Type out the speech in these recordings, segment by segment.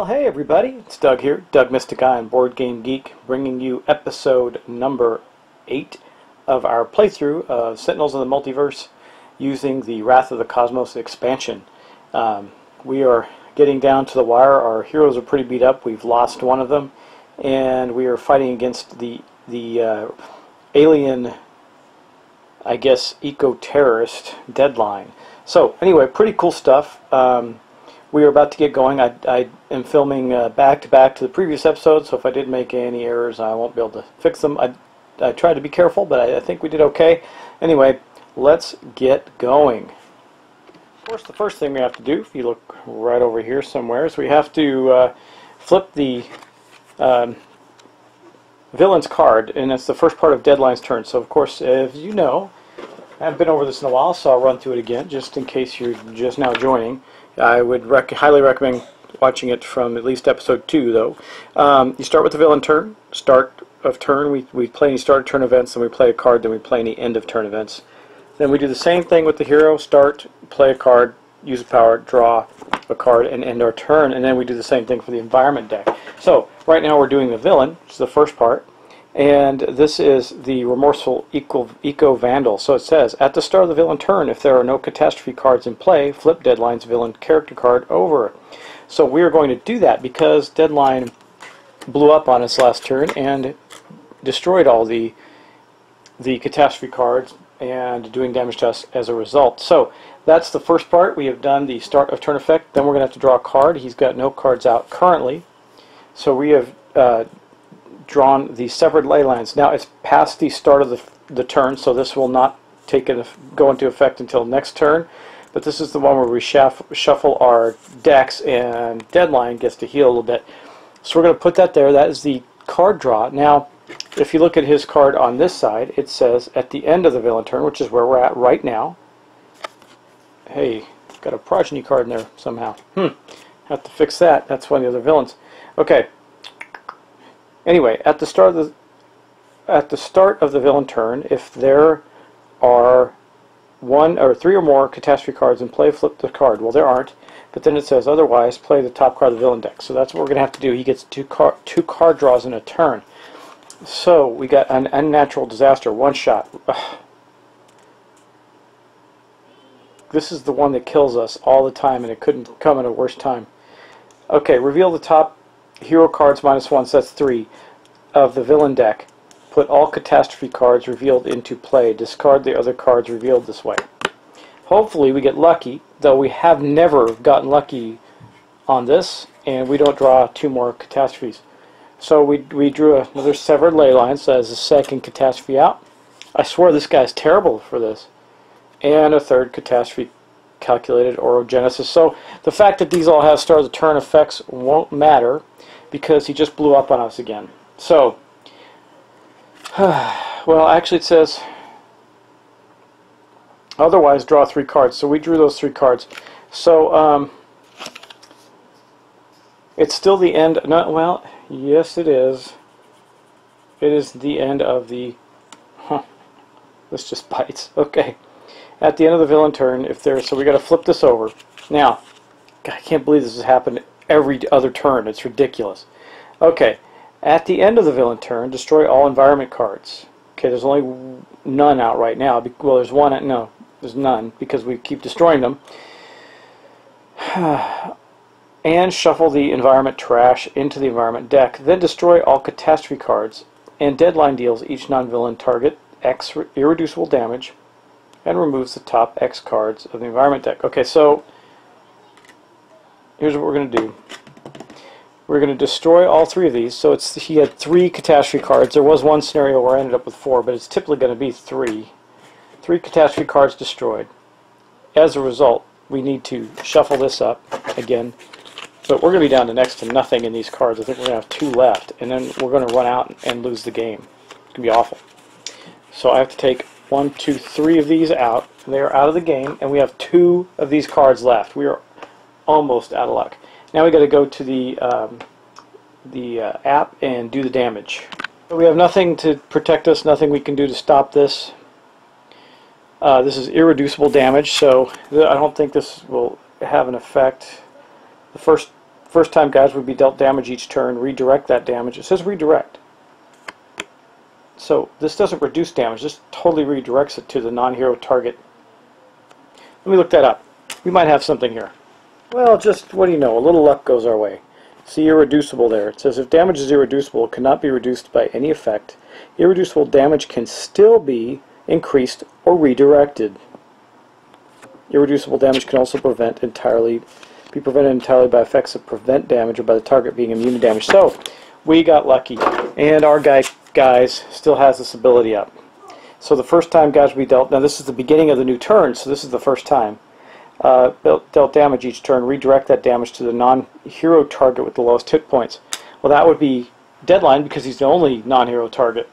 Well, hey everybody, it's Doug here, Doug Mystic Eye and Board Game Geek, bringing you episode number 8 of our playthrough of Sentinels of the Multiverse using the Wrath of the Cosmos expansion. We are getting down to the wire. Our heroes are pretty beat up. We've lost one of them, and we are fighting against the alien, I guess, eco-terrorist Deadline. So anyway, pretty cool stuff. We are about to get going. I am filming back-to-back to the previous episode, so if I did make any errors, I won't be able to fix them. I tried to be careful, but I think we did okay. Anyway, let's get going. Of course, the first thing we have to do, if you look right over here somewhere, is we have to flip the villain's card, and it's the first part of Deadline's turn. So, of course, as you know, I haven't been over this in a while, so I'll run through it again, just in case you're just now joining. I would highly recommend watching it from at least episode 2, though. You start with the villain turn. Start of turn, we play any start of turn events, then we play a card, then we play any end of turn events. Then we do the same thing with the hero. Start, play a card, use a power, draw a card, and end our turn. And then we do the same thing for the environment deck. So, right now we're doing the villain, which is the first part. And this is the Remorseful Eco-Vandal. So it says, at the start of the villain turn, if there are no catastrophe cards in play, flip Deadline's villain character card over. So we are going to do that because Deadline blew up on us last turn and destroyed all the catastrophe cards and doing damage to us as a result. So that's the first part. We have done the start of turn effect. Then we're going to have to draw a card. He's got no cards out currently. So we have drawn the severed ley lines. Now it's past the start of the turn, so this will not go into effect until next turn. But this is the one where we shuffle our decks and Deadline gets to heal a little bit. So we're going to put that there. That is the card draw. Now, if you look at his card on this side, it says at the end of the villain turn, which is where we're at right now. Hey, got a progeny card in there somehow. Have to fix that. That's one of the other villains. Okay. Anyway, at the start of the villain turn, if there are 1 or 3 or more catastrophe cards in play, flip the card. Well, there aren't, but then it says otherwise, play the top card of the villain deck. So that's what we're going to have to do. He gets two card draws in a turn. So we got an unnatural disaster, one shot. Ugh. This is the one that kills us all the time, and it couldn't come at a worse time. Okay, reveal the top hero cards -1, so that's 3, of the villain deck. Put all catastrophe cards revealed into play. Discard the other cards revealed this way. Hopefully we get lucky, though we have never gotten lucky on this, and we don't draw 2 more catastrophes. So we drew another severed ley line, so that's the second catastrophe out. I swear this guy's terrible for this. And a third catastrophe calculated orogenesis. So the fact that these all have start of the turn effects won't matter, because he just blew up on us again. So, well, actually it says, otherwise draw 3 cards. So we drew those 3 cards. So, it's still the end, well, yes it is. It is the end of the, this just bites. Okay. At the end of the villain turn, so we got to flip this over. Now, God, I can't believe this has happened every other turn. It's ridiculous. Okay, at the end of the villain turn, destroy all environment cards. Okay, there's only none out right now. Well, there's one. No, there's none because we keep destroying them. And shuffle the environment trash into the environment deck. Then destroy all catastrophe cards. And Deadline deals each non-villain target X irreducible damage and removes the top X cards of the environment deck. Okay, so here's what we're going to do. We're going to destroy all 3 of these. So he had 3 catastrophe cards. There was one scenario where I ended up with 4, but it's typically going to be 3. 3 catastrophe cards destroyed. As a result, we need to shuffle this up again. But we're going to be down to next to nothing in these cards. I think we're going to have 2 left, and then we're going to run out and lose the game. It's going to be awful. So I have to take 1, 2, 3 of these out. They are out of the game, and we have 2 of these cards left. We are almost out of luck. Now we got to go to the app and do the damage. So we have nothing to protect us, nothing we can do to stop this. This is irreducible damage, so I don't think this will have an effect. The first First time guys would be dealt damage each turn. Redirect that damage. It says redirect. So this doesn't reduce damage. This totally redirects it to the non-hero target. Let me look that up. We might have something here. Well, just, what do you know, a little luck goes our way. See irreducible there. It says if damage is irreducible, it cannot be reduced by any effect. Irreducible damage can still be increased or redirected. Irreducible damage can also be prevented entirely by effects that prevent damage or by the target being immune to damage. So, we got lucky. And our guys still has this ability up. So the first time guys will be dealt, now this is the beginning of the new turn, so this is the first time. Dealt damage each turn, redirect that damage to the non-hero target with the lowest hit points. Well, that would be Deadline because he's the only non-hero target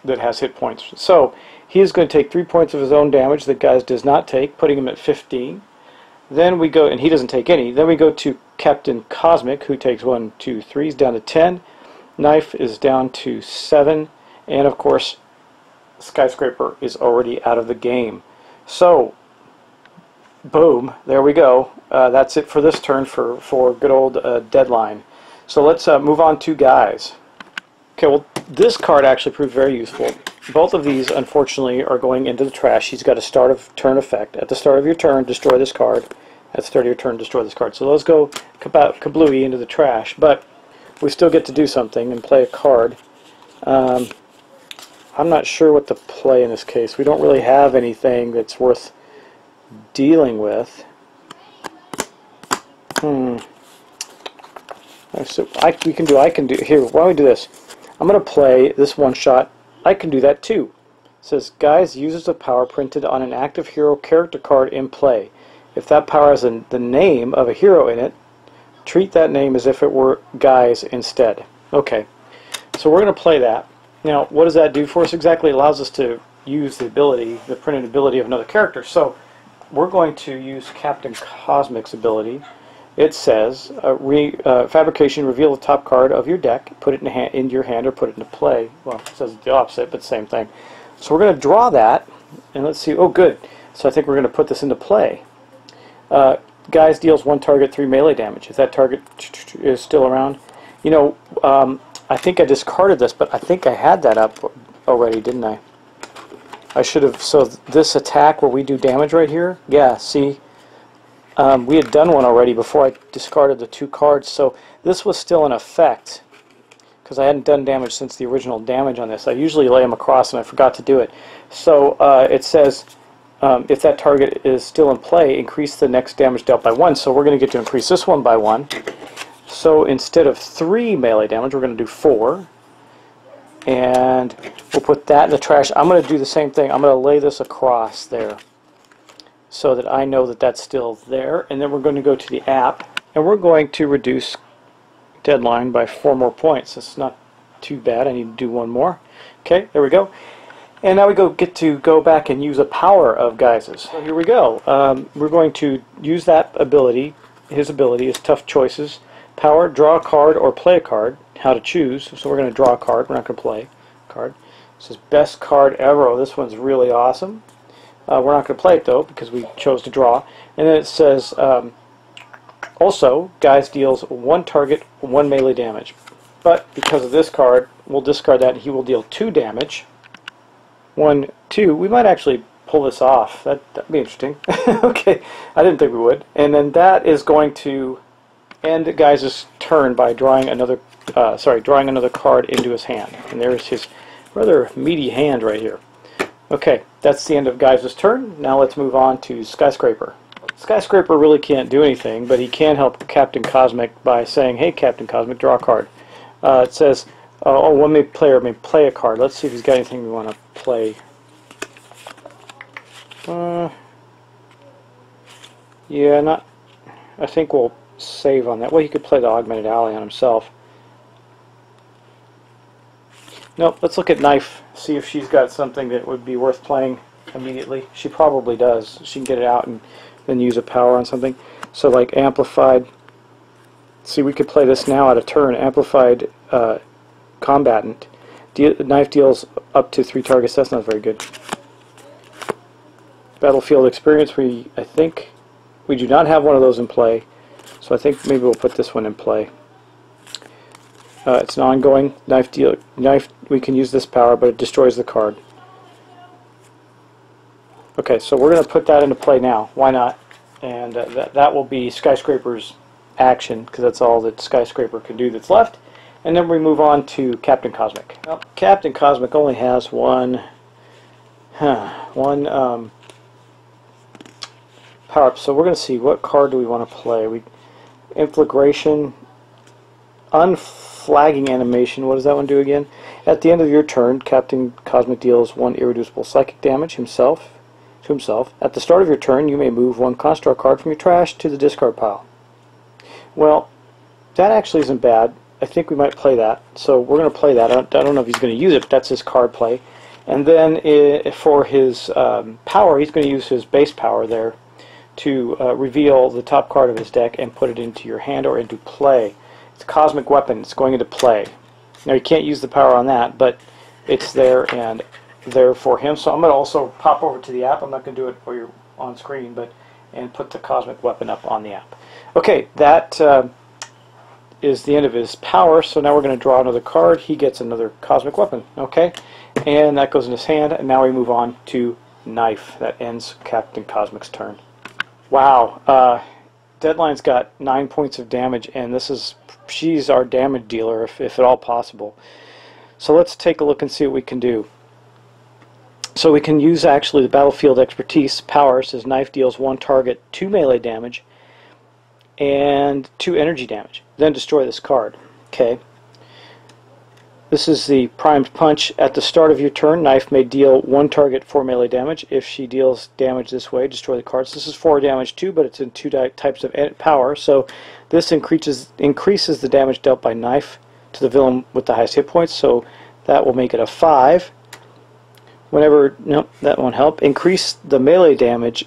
that has hit points. So he is going to take 3 points of his own damage that guys does not take, putting him at 15. Then we go, and he doesn't take any. Then we go to Captain Cosmic, who takes 1, 2, 3, he's down to 10. Knife is down to 7, and of course, Skyscraper is already out of the game. So, boom, there we go. That's it for this turn for good old Deadline. So let's move on to guys. Okay, well, this card actually proved very useful. Both of these, unfortunately, are going into the trash. He's got a start of turn effect. At the start of your turn, destroy this card. At the start of your turn, destroy this card. So those go kablooey into the trash. But we still get to do something and play a card. I'm not sure what to play in this case. We don't really have anything that's worth dealing with. So I can do here. Why don't we do this? I'm going to play this one shot. I can do that too. It says guys uses a power printed on an active hero character card in play. If that power has the name of a hero in it, treat that name as if it were guys instead. Okay, so we're going to play that. Now, what does that do for us exactly? It allows us to use the ability, the printed ability of another character. So we're going to use Captain Cosmic's ability. It says, fabrication, reveal the top card of your deck, put it into your hand or put it into play. Well, it says the opposite, but same thing. So we're going to draw that, and let's see, oh good. So I think we're going to put this into play. Guys deals 1 target 3 melee damage. If that target is still around. You know, I think I discarded this, but I think I had that up already, didn't I? I should have, so this attack where we do damage right here, yeah, see, we had done one already before I discarded the 2 cards, so this was still in effect, because I hadn't done damage since the original damage on this. I usually lay them across and I forgot to do it. So it says, if that target is still in play, increase the next damage dealt by 1, so we're going to get to increase this one by 1. So instead of 3 melee damage, we're going to do 4. And we'll put that in the trash. I'm going to do the same thing. I'm going to lay this across there so that I know that that's still there. And then we're going to go to the app, and we're going to reduce Deadline by 4 more points. That's not too bad. I need to do 1 more. Okay, there we go. And now we get to go back and use a power of Guise's. So here we go. We're going to use that ability. His ability is Tough Choices. Power, draw a card or play a card. How to choose. So we're going to draw a card. We're not going to play a card. It says best card ever. Oh, this one's really awesome. We're not going to play it though because we chose to draw. And then it says also, Guise deals 1 target, 1 melee damage. But because of this card, we'll discard that and he will deal 2 damage. 1, 2. We might actually pull this off. That'd be interesting. Okay, I didn't think we would. And then that is going to end Guise's turn by drawing another card into his hand. And there's his rather meaty hand right here. Okay, that's the end of Guise's turn. Now let's move on to Skyscraper. Skyscraper really can't do anything, but he can help Captain Cosmic by saying, hey Captain Cosmic, draw a card. It says, one player may play a card. Let's see if he's got anything we want to play. Yeah, I think we'll save on that. Well, he could play the Augmented Ally on himself. Nope, let's look at Knife, see if she's got something that would be worth playing immediately. She probably does. She can get it out and then use a power on something. So like Amplified, see we could play this now at a turn. Amplified Combatant. Knife deals up to 3 targets, that's not very good. Battlefield Experience, I think we do not have one of those in play. So I think maybe we'll put this one in play. It's an ongoing knife deal. Knife. We can use this power, but it destroys the card. Okay, so we're going to put that into play now. Why not? And that will be Skyscraper's action, because that's all that Skyscraper can do that's left. And then we move on to Captain Cosmic. Well, Captain Cosmic only has one power up. So we're going to see what card do we want to play. Inflagration, Unflagging Animation. What does that one do again? At the end of your turn, Captain Cosmic deals 1 irreducible psychic damage to himself. At the start of your turn, you may move 1 construct card from your trash to the discard pile. Well, that actually isn't bad. I think we might play that. So we're going to play that. I don't know if he's going to use it, but that's his card play. And then for his power, he's going to use his base power there to reveal the top card of his deck and put it into your hand or into play. It's a cosmic weapon. It's going into play. Now you can't use the power on that, but it's there and there for him. So I'm going to also pop over to the app. I'm not going to do it while you're on screen, and put the cosmic weapon up on the app. Okay, that is the end of his power. So now we're going to draw another card. He gets another cosmic weapon. Okay, and that goes in his hand. And now we move on to Knife. That ends Captain Cosmic's turn. Wow, Deadline's got 9 points of damage, and she's our damage dealer, if at all possible. So let's take a look and see what we can do. So we can use actually the Battlefield Expertise power. Says Knife deals 1 target 2 melee damage and 2 energy damage. Then destroy this card. Okay. This is the primed punch. At the start of your turn, Knife may deal 1 target 4 melee damage. If she deals damage this way, destroy the cards. This is 4 damage too, but it's in 2 types of power. So this increases the damage dealt by Knife to the villain with the highest hit points. So that will make it a 5. Nope, that won't help. Increase the melee damage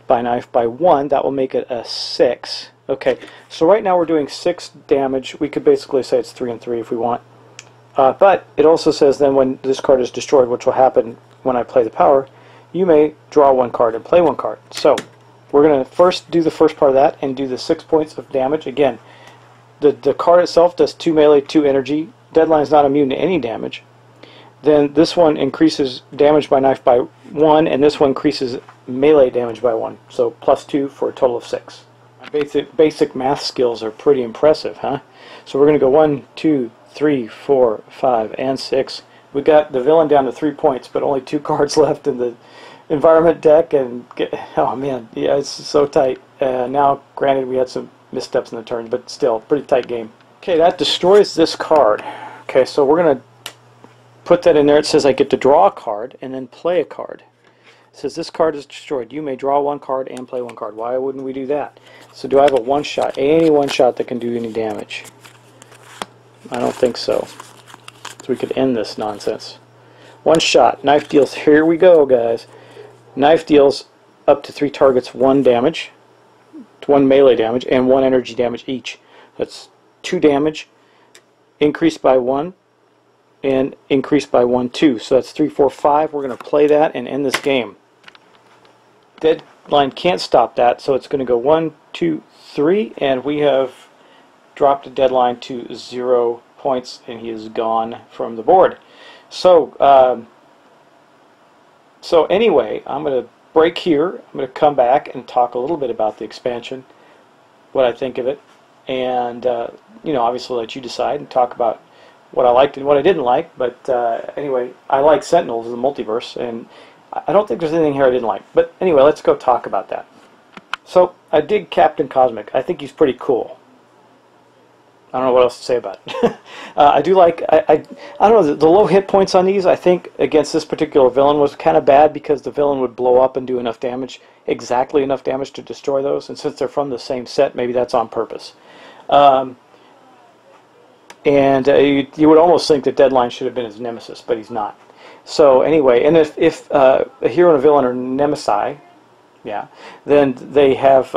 by Knife by 1. That will make it a 6. Okay, so right now we're doing 6 damage. We could basically say it's 3 and 3 if we want. But it also says then when this card is destroyed, which will happen when I play the power, you may draw 1 card and play 1 card. So we're going to first do the first part of that and do the 6 points of damage. Again, the card itself does 2 melee, 2 energy. Deadline's not immune to any damage. Then this one increases damage by Knife by 1, and this one increases melee damage by 1. So +2 for a total of 6. My basic math skills are pretty impressive, huh? So we're going to go 1, 2, 3, 4, 5, and 6. We got the villain down to 3 points, but only 2 cards left in the environment deck. And oh man, yeah, it's so tight. Now, granted, we had some missteps in the turn, but still, pretty tight game. Okay, that destroys this card. Okay, so we're going to put that in there. It says I get to draw a card and then play a card. It says this card is destroyed. You may draw 1 card and play 1 card. Why wouldn't we do that? So do I have a 1-shot? Any 1-shot that can do any damage? I don't think so. So we could end this nonsense. 1 shot. Knife deals. Here we go, guys. Knife deals up to 3 targets 1 damage, 1 melee damage, and 1 energy damage each. That's 2 damage, increased by 1, and increased by 1, 2. So that's 3, 4, 5. We're going to play that and end this game. Deadline can't stop that, so it's going to go 1, 2, 3, and we have dropped Deadline to 0 points, and he is gone from the board. So, anyway, I'm going to break here. I'm going to come back and talk a little bit about the expansion, what I think of it, and obviously let you decide and talk about what I liked and what I didn't like. But anyway, I like Sentinels, the Multiverse, and I don't think there's anything here I didn't like. But anyway, let's go talk about that. So I dig Captain Cosmic. I think he's pretty cool. I don't know what else to say about it. I do like, I don't know, the low hit points on these, I think, against this particular villain was kind of bad because the villain would blow up and do enough damage, exactly enough damage to destroy those, and since they're from the same set, maybe that's on purpose. You would almost think that Deadline should have been his nemesis, but he's not. So anyway, and if a hero and a villain are nemesi, yeah, then they have,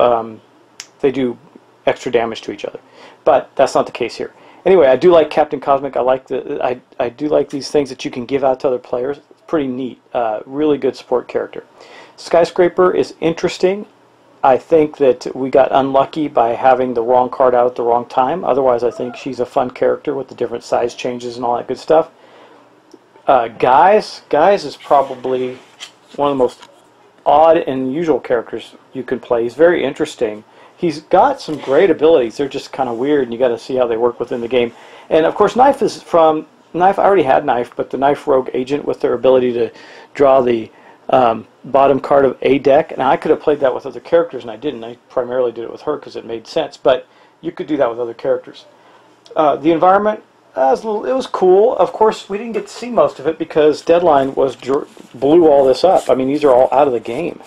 they do extra damage to each other. But that's not the case here. Anyway, I do like Captain Cosmic. I do like these things that you can give out to other players. It's pretty neat. Really good support character. Skyscraper is interesting. I think that we got unlucky by having the wrong card out at the wrong time. Otherwise, I think she's a fun character with the different size changes and all that good stuff. Guys is probably one of the most odd and unusual characters you can play. He's very interesting. He's got some great abilities. They're just kind of weird, and you got to see how they work within the game. And of course, Knife is from Knife. I already had Knife, but the Knife Rogue Agent with their ability to draw the bottom card of a deck. And I could have played that with other characters, and I didn't. I primarily did it with her because it made sense. But you could do that with other characters. The environment, it was cool. Of course, we didn't get to see most of it because Deadline blew all this up. I mean, these are all out of the game.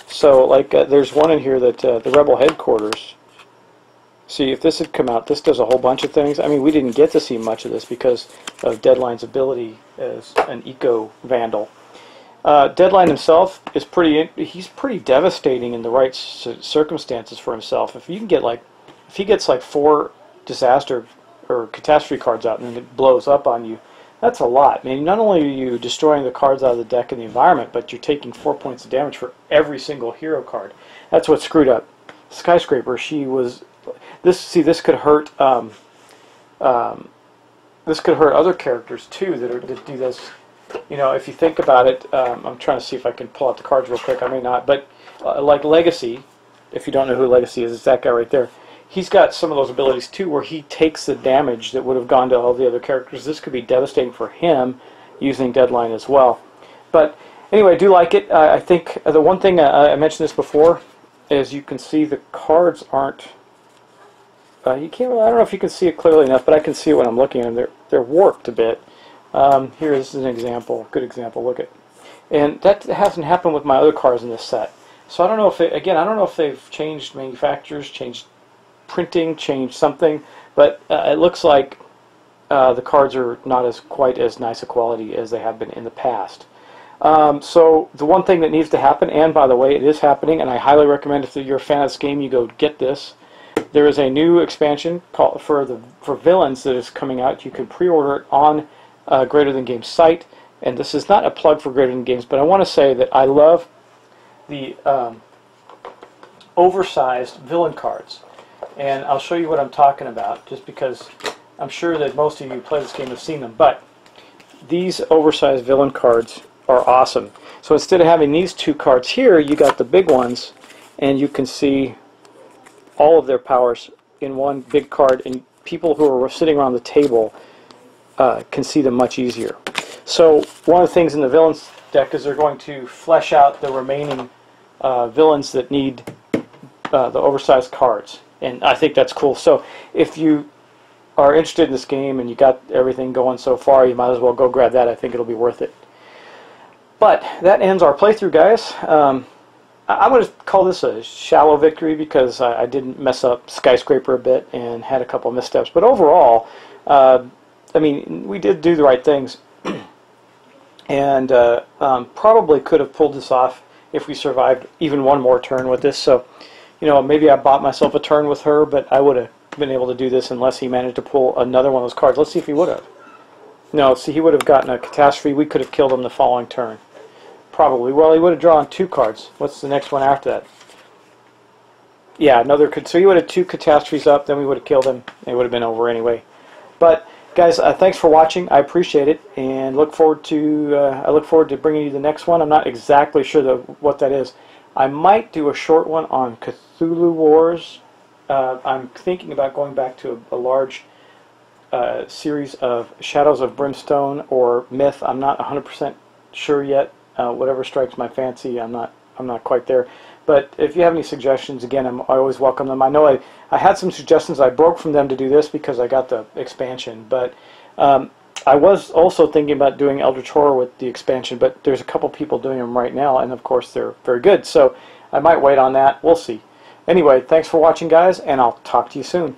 So, like, there's one in here that the Rebel headquarters. See, if this had come out, this does a whole bunch of things. I mean, we didn't get to see much of this because of Deadline's ability as an eco-vandal. Deadline himself is he's pretty devastating in the right circumstances for himself. If he gets like 4 disaster or catastrophe cards out and then it blows up on you, that's a lot. I mean, not only are you destroying the cards out of the deck and the environment, but you're taking 4 points of damage for every single hero card. That's what screwed up Skyscraper. This could hurt other characters too that do this. You know, if you think about it, I'm trying to see if I can pull out the cards real quick. I may not, but like Legacy, if you don't know who Legacy is, it's that guy right there. He's got some of those abilities too where he takes the damage that would have gone to all the other characters. This could be devastating for him using Deadline as well. But anyway, I do like it. I think the one thing, I mentioned this before, is you can see the cards aren't... you can't. I don't know if you can see it clearly enough, but I can see it when I'm looking at them. They're warped a bit. Here, this is an example, good example. Look at, and that hasn't happened with my other cards in this set. So I don't know if I don't know if they've changed manufacturers, changed printing, changed something, but it looks like the cards are not quite as nice a quality as they have been in the past. So the one thing that needs to happen, and by the way, it is happening, and I highly recommend if you're a fan of this game, you go get this. There is a new expansion called for villains that is coming out. You can pre-order it on Greater Than Games site, and this is not a plug for Greater Than Games, but I want to say that I love the oversized villain cards, and I'll show you what I'm talking about, just because I'm sure that most of you who play this game have seen them. But these oversized villain cards are awesome. So instead of having these 2 cards here, you got the big ones, and you can see all of their powers in one big card, and people who are sitting around the table can see them much easier. So one of the things in the villains deck is they're going to flesh out the remaining villains that need the oversized cards, and I think that's cool. So if you are interested in this game and you got everything going so far, you might as well go grab that. I think it'll be worth it. But that ends our playthrough, guys. I'm going to call this a shallow victory because I didn't mess up Skyscraper a bit and had a couple of missteps. But overall, I mean, we did do the right things, and probably could have pulled this off if we survived even one more turn with this. So, you know, maybe I bought myself a turn with her, but I would have been able to do this unless he managed to pull another one of those cards. Let's see if he would have. No, see, he would have gotten a catastrophe. We could have killed him the following turn. Probably. Well, he would have drawn 2 cards. What's the next one after that? Yeah, another. So he would have 2 catastrophes up, then we would have killed him. It would have been over anyway. But guys, thanks for watching. I appreciate it, and I look forward to bringing you the next one. I'm not exactly sure what that is. I might do a short one on Cthulhu Wars. I'm thinking about going back to a large series of Shadows of Brimstone or Myth. I'm not 100% sure yet. Whatever strikes my fancy, I'm not quite there. But if you have any suggestions, again, I always welcome them. I know I had some suggestions. I broke from them to do this because I got the expansion. But I was also thinking about doing Eldritch Horror with the expansion, but there's a couple people doing them right now, and of course they're very good. So I might wait on that. We'll see. Anyway, thanks for watching, guys, and I'll talk to you soon.